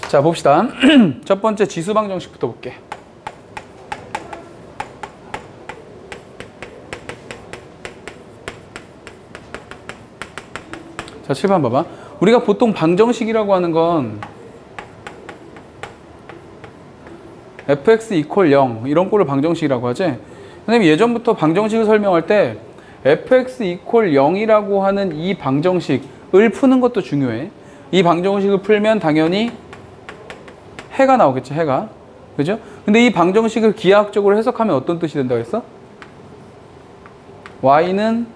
자, 봅시다. 첫 번째 지수 방정식부터 볼게. 자, 7번 봐봐. 우리가 보통 방정식이라고 하는 건 fx 이퀄 0 이런 꼴을 방정식이라고 하지. 선생님 예전부터 방정식을 설명할 때 fx 이퀄 0이라고 하는 이 방정식을 푸는 것도 중요해. 이 방정식을 풀면 당연히 해가 나오겠지, 해가. 그죠? 근데 이 방정식을 기하학적으로 해석하면 어떤 뜻이 된다고 했어? y는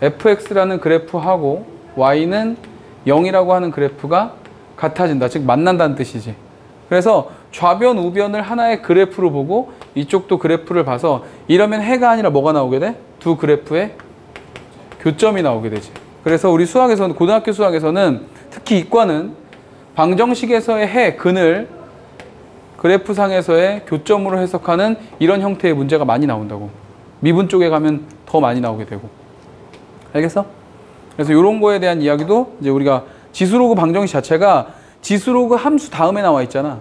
fx라는 그래프하고 y는 0이라고 하는 그래프가 같아진다. 즉 만난다는 뜻이지. 그래서 좌변, 우변을 하나의 그래프로 보고 이쪽도 그래프를 봐서 이러면 해가 아니라 뭐가 나오게 돼? 두 그래프의 교점이 나오게 되지. 그래서 우리 수학에서는, 고등학교 수학에서는 특히 이과는 방정식에서의 해, 근을 그래프상에서의 교점으로 해석하는 이런 형태의 문제가 많이 나온다고. 미분 쪽에 가면 더 많이 나오게 되고. 알겠어? 그래서 이런 거에 대한 이야기도 이제 우리가 지수로그 방정식 자체가 지수로그 함수 다음에 나와 있잖아.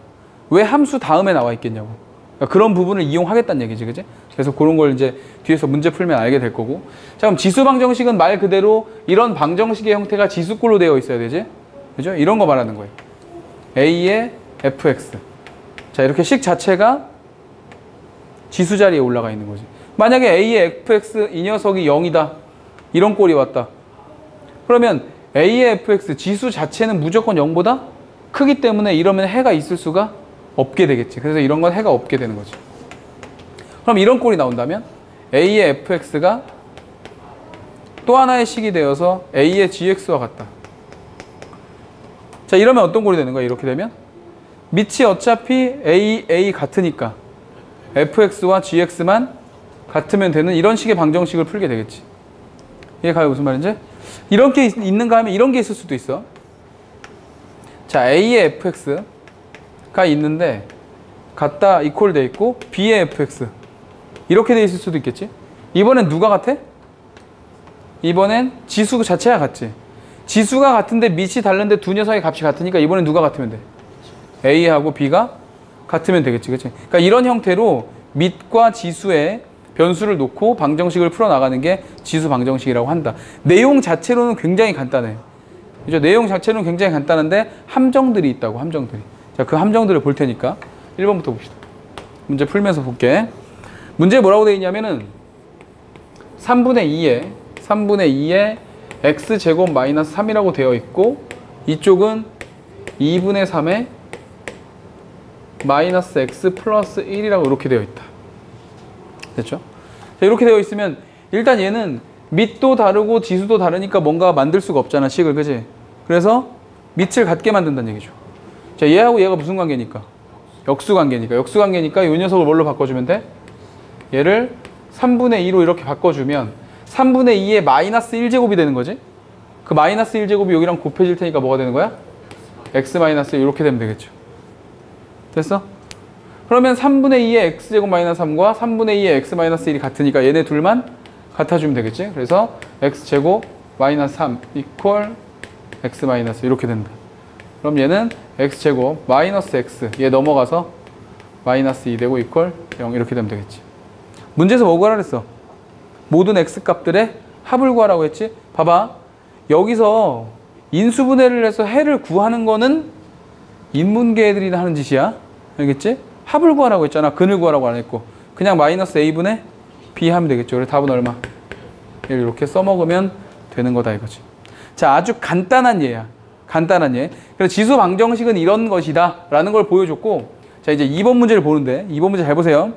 왜 함수 다음에 나와 있겠냐고. 그러니까 그런 부분을 이용하겠다는 얘기지, 그지? 그래서 그런 걸 이제 뒤에서 문제 풀면 알게 될 거고. 자, 그럼 지수 방정식은 말 그대로 이런 방정식의 형태가 지수꼴로 되어 있어야 되지? 그죠? 이런 거 말하는 거예요. A의 fx. 자, 이렇게 식 자체가 지수 자리에 올라가 있는 거지. 만약에 A의 fx 이 녀석이 0이다. 이런 꼴이 왔다. 그러면 A의 fx 지수 자체는 무조건 0보다 크기 때문에 이러면 해가 있을 수가 없게 되겠지. 그래서 이런 건 해가 없게 되는 거지. 그럼 이런 꼴이 나온다면 A의 fx가 또 하나의 식이 되어서 A의 gx와 같다. 자, 이러면 어떤 꼴이 되는 거야? 이렇게 되면 밑이 어차피 A 같으니까 fx와 gx만 같으면 되는 이런 식의 방정식을 풀게 되겠지. 이해 가요? 무슨 말인지? 이런 게 있는가 하면 이런 게 있을 수도 있어. 자, A의 fx가 있는데 같다, 이퀄 돼 있고 B의 fx 이렇게 돼 있을 수도 있겠지. 이번엔 누가 같아? 이번엔 지수 자체가 같지. 지수가 같은데 밑이 다른데 두 녀석의 값이 같으니까 이번엔 누가 같으면 돼? A하고 B가 같으면 되겠지. 그치? 그러니까 이런 형태로 밑과 지수의 변수를 놓고 방정식을 풀어나가는 게 지수 방정식이라고 한다. 내용 자체로는 굉장히 간단해. 그죠? 내용 자체로는 굉장히 간단한데 함정들이 있다고, 함정들이. 자, 그 함정들을 볼 테니까 1번부터 봅시다. 문제 풀면서 볼게. 문제에 뭐라고 되어 있냐면은 3분의 2에 x제곱 마이너스 3이라고 되어 있고 이쪽은 2분의 3에 마이너스 x 플러스 1이라고 이렇게 되어 있다. 됐죠? 자, 이렇게 되어 있으면 일단 얘는 밑도 다르고 지수도 다르니까 뭔가 만들 수가 없잖아, 식을. 그지? 그래서 밑을 같게 만든다는 얘기죠. 자, 얘하고 얘가 무슨 관계니까? 역수관계니까. 역수관계니까 이 녀석을 뭘로 바꿔주면 돼? 얘를 3분의 2로 이렇게 바꿔주면 3분의 2에 마이너스 1제곱이 되는 거지? 그 마이너스 1제곱이 여기랑 곱해질 테니까 뭐가 되는 거야? x 마이너스 이렇게 되면 되겠죠. 됐어? 그러면 3분의 2의 x제곱 마이너스 3과 3분의 2의 x 마이너스 1이 같으니까 얘네 둘만 같아주면 되겠지? 그래서 x제곱 마이너스 3 이퀄 x 마이너스 이렇게 된다. 그럼 얘는 x제곱 마이너스 x 얘 넘어가서 마이너스 2 되고 이퀄 0 이렇게 되면 되겠지. 문제에서 뭐 구하라 그랬어? 모든 x 값들의 합을 구하라고 했지? 봐봐. 여기서 인수분해를 해서 해를 구하는 거는 인문계 애들이 하는 짓이야. 알겠지? 합을 구하라고 했잖아. 근을 구하라고 안 했고. 그냥 마이너스 a분의 b 하면 되겠죠. 그래서 답은 얼마? 이렇게 써먹으면 되는 거다 이거지. 자, 아주 간단한 예야. 간단한 예. 그래서 지수 방정식은 이런 것이다 라는 걸 보여줬고, 자, 이제 2번 문제를 보는데 2번 문제 잘 보세요.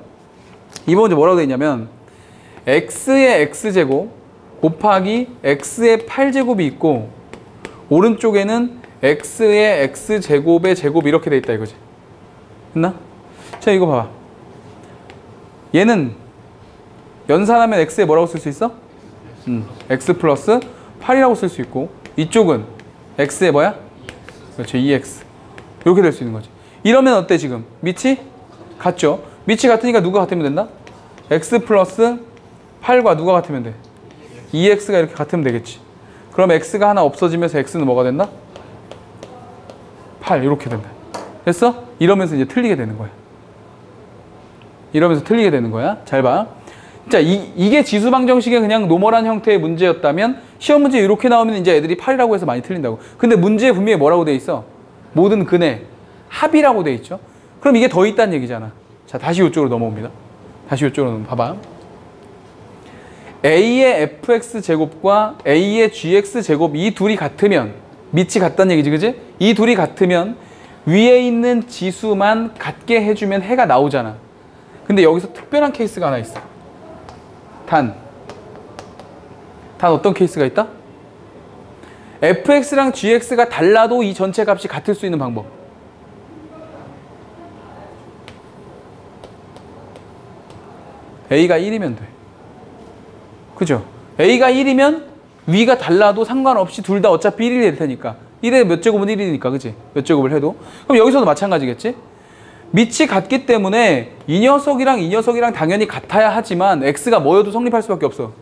2번 문제 뭐라고 되어 있냐면 x의 x제곱 곱하기 x의 8제곱이 있고 오른쪽에는 x의 x제곱의 제곱 이렇게 돼 있다 이거지. 됐나? 자, 이거 봐봐. 얘는 연산하면 x에 뭐라고 쓸 수 있어? x 플러스 8이라고 쓸 수 있고 이쪽은 x에 뭐야? 그렇죠, 2x 이렇게 될 수 있는 거지. 이러면 어때 지금? 밑이 같죠? 밑이 같으니까 누가 같으면 된다? x 플러스 8과 누가 같으면 돼? 2x가 이렇게 같으면 되겠지. 그럼 x가 하나 없어지면서 x는 뭐가 된다? 8 이렇게 된다. 됐어? 이러면서 이제 틀리게 되는 거야. 이러면서 틀리게 되는 거야. 잘 봐. 자, 이게 지수방정식의 그냥 노멀한 형태의 문제였다면 시험 문제 이렇게 나오면 이제 애들이 8이라고 해서 많이 틀린다고. 근데 문제에 분명히 뭐라고 돼 있어? 모든 근의 합이라고 돼 있죠. 그럼 이게 더 있다는 얘기잖아. 자, 다시 이쪽으로 넘어옵니다. 다시 이쪽으로 봐봐. A의 fx 제곱과 A의 gx 제곱 이 둘이 같으면 밑이 같다는 얘기지, 그지? 이 둘이 같으면 위에 있는 지수만 같게 해주면 해가 나오잖아. 근데 여기서 특별한 케이스가 하나 있어. 단 어떤 케이스가 있다? fx랑 gx가 달라도 이 전체 값이 같을 수 있는 방법. a가 1이면 돼. 그죠? a가 1이면 위가 달라도 상관없이 둘 다 어차피 1이 될 테니까. 1에 몇 제곱은 1이니까, 그치? 몇 제곱을 해도. 그럼 여기서도 마찬가지겠지? 밑이 같기 때문에 이 녀석이랑 당연히 같아야 하지만 x가 뭐여도 성립할 수밖에 없어.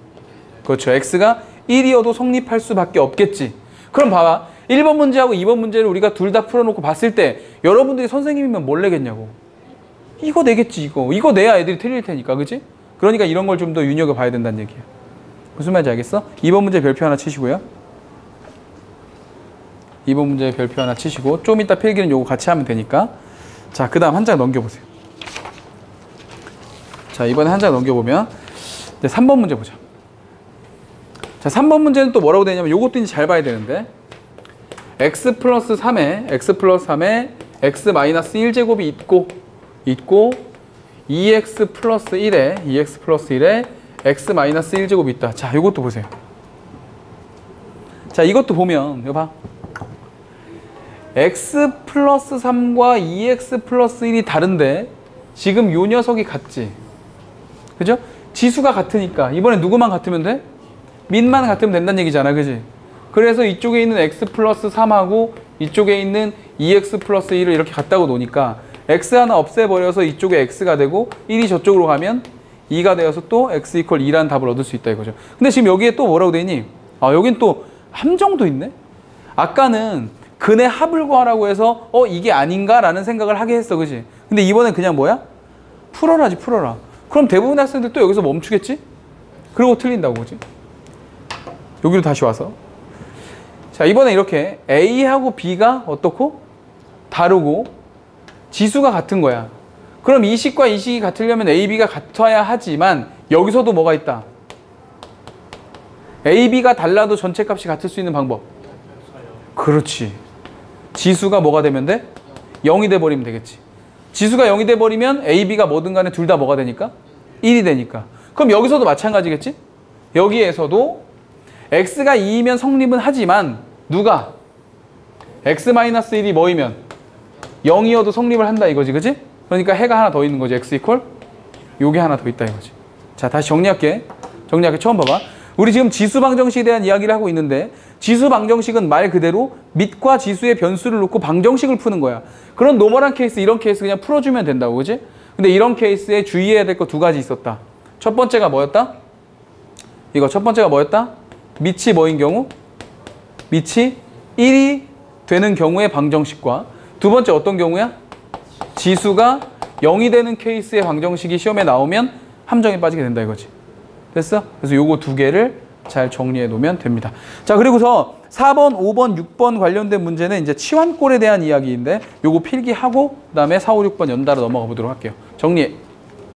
그렇죠. x가 1이어도 성립할 수밖에 없겠지. 그럼 봐봐. 1번 문제하고 2번 문제를 우리가 둘 다 풀어놓고 봤을 때 여러분들이 선생님이면 뭘 내겠냐고. 이거 내겠지, 이거. 이거 내야 애들이 틀릴 테니까, 그치? 그러니까 이런 걸 좀 더 눈여겨봐야 된다는 얘기야. 무슨 말인지 알겠어? 2번 문제 별표 하나 치시고요. 2번 문제 별표 하나 치시고 좀 이따 필기는 요거 같이 하면 되니까. 자, 그 다음 한 장 넘겨보세요. 자, 이번에 한 장 넘겨보면 이제 3번 문제 보자. 자, 3번 문제는 또 뭐라고 되냐면 요것도 이제 잘 봐야 되는데 x 플러스 3에 x 마이너스 1제곱이 있고 2x 플러스 1에 x 마이너스 1제곱이 있다. 자, 요것도 보세요. 자, 이것도 보면 이거 봐. x 플러스 3과 2x 플러스 1이 다른데 지금 요 녀석이 같지. 그죠? 지수가 같으니까 이번에 누구만 같으면 돼? 밑만 같으면 된다는 얘기잖아. 그지? 그래서 이쪽에 있는 x 플러스 3하고 이쪽에 있는 2x 플러스 1을 이렇게 갖다고 놓으니까 x 하나 없애버려서 이쪽에 x가 되고 1이 저쪽으로 가면 2가 되어서 또 x 이퀄 2라는 답을 얻을 수 있다 이거죠. 근데 지금 여기에 또 뭐라고 되니? 아, 여긴 또 함정도 있네? 아까는 근의 합을 구하라고 해서 이게 아닌가? 라는 생각을 하게 했어. 그지? 근데 이번엔 그냥 뭐야? 풀어라지, 풀어라. 그럼 대부분의 학생들 또 여기서 멈추겠지? 그리고 틀린다고, 그지? 여기로 다시 와서. 자, 이번에 이렇게 A하고 B가 어떻고? 다르고 지수가 같은 거야. 그럼 이 식과 이 식이 같으려면 A, B가 같아야 하지만 여기서도 뭐가 있다? A, B가 달라도 전체 값이 같을 수 있는 방법. 그렇지. 지수가 뭐가 되면 돼? 0이 돼버리면 되겠지. 지수가 0이 돼버리면 A, B가 뭐든 간에 둘 다 뭐가 되니까? 1이 되니까. 그럼 여기서도 마찬가지겠지? 여기에서도 X가 2이면 성립은 하지만 누가? X-1이 뭐이면? 0이어도 성립을 한다 이거지, 그지? 그러니까 해가 하나 더 있는 거지. X 이퀄 요게 하나 더 있다 이거지. 자, 다시 정리할게. 처음 봐봐. 우리 지금 지수 방정식에 대한 이야기를 하고 있는데 지수 방정식은 말 그대로 밑과 지수의 변수를 놓고 방정식을 푸는 거야. 그런 노멀한 케이스, 이런 케이스 그냥 풀어주면 된다고, 그지? 근데 이런 케이스에 주의해야 될 거 두 가지 있었다. 첫 번째가 뭐였다? 이거 첫 번째가 뭐였다? 밑이 뭐인 경우? 밑이 1이 되는 경우의 방정식과 두 번째 어떤 경우야? 지수가 0이 되는 케이스의 방정식이 시험에 나오면 함정에 빠지게 된다 이거지. 됐어? 그래서 요거 두 개를 잘 정리해 놓으면 됩니다. 자, 그리고서 4번, 5번, 6번 관련된 문제는 이제 치환골에 대한 이야기인데 요거 필기하고 그다음에 4, 5, 6번 연달아 넘어가 보도록 할게요. 정리해.